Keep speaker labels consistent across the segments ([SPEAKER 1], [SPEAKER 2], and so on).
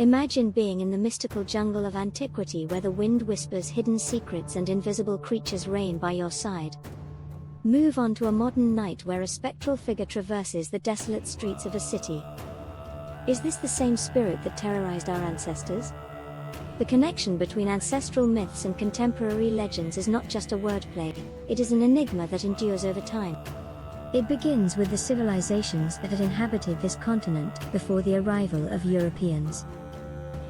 [SPEAKER 1] Imagine being in the mystical jungle of antiquity where the wind whispers hidden secrets and invisible creatures reign by your side. Move on to a modern night where a spectral figure traverses the desolate streets of a city. Is this the same spirit that terrorized our ancestors? The connection between ancestral myths and contemporary legends is not just a wordplay, it is an enigma that endures over time. It begins with the civilizations that had inhabited this continent before the arrival of Europeans.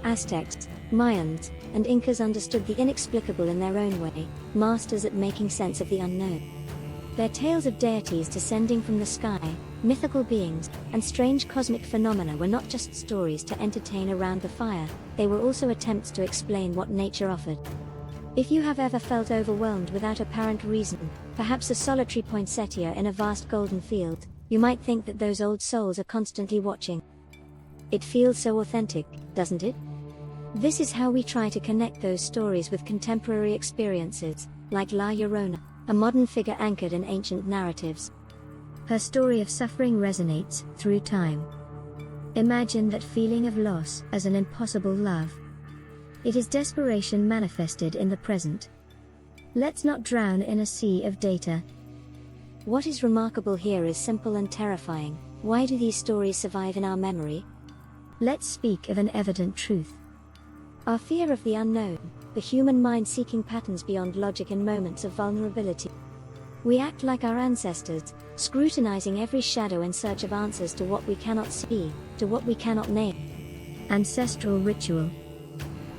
[SPEAKER 1] Aztecs, Mayans, and Incas understood the inexplicable in their own way, masters at making sense of the unknown. Their tales of deities descending from the sky, mythical beings, and strange cosmic phenomena were not just stories to entertain around the fire, they were also attempts to explain what nature offered. If you have ever felt overwhelmed without apparent reason, perhaps a solitary poinsettia in a vast golden field, you might think that those old souls are constantly watching. It feels so authentic, doesn't it? This is how we try to connect those stories with contemporary experiences, like La Llorona, a modern figure anchored in ancient narratives. Her story of suffering resonates through time. Imagine that feeling of loss as an impossible love. It is desperation manifested in the present. Let's not drown in a sea of data. What is remarkable here is simple and terrifying. Why do these stories survive in our memory? Let's speak of an evident truth. Our fear of the unknown, the human mind seeking patterns beyond logic in moments of vulnerability. We act like our ancestors, scrutinizing every shadow in search of answers to what we cannot see, to what we cannot name. Ancestral ritual.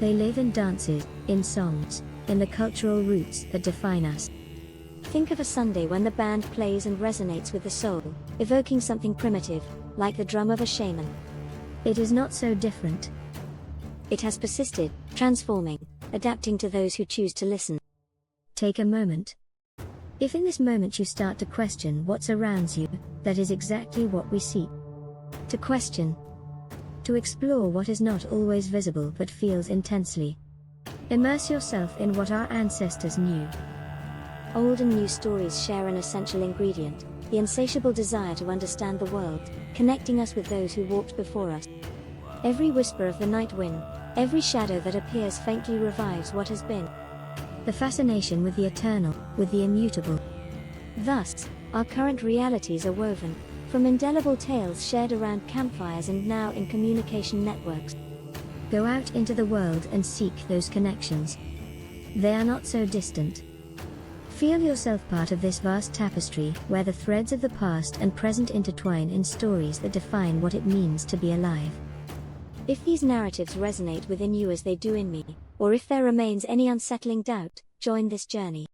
[SPEAKER 1] They live in dances, in songs, in the cultural roots that define us. Think of a Sunday when the band plays and resonates with the soul, evoking something primitive, like the drum of a shaman. It is not so different. It has persisted, transforming, adapting to those who choose to listen. Take a moment. If in this moment you start to question what surrounds you, that is exactly what we seek. To question. To explore what is not always visible but feels intensely. Immerse yourself in what our ancestors knew. Old and new stories share an essential ingredient, the insatiable desire to understand the world, connecting us with those who walked before us. Every whisper of the night wind, every shadow that appears faintly revives what has been. The fascination with the eternal, with the immutable. Thus, our current realities are woven, from indelible tales shared around campfires and now in communication networks. Go out into the world and seek those connections. They are not so distant. Feel yourself part of this vast tapestry where the threads of the past and present intertwine in stories that define what it means to be alive. If these narratives resonate within you as they do in me, or if there remains any unsettling doubt, join this journey.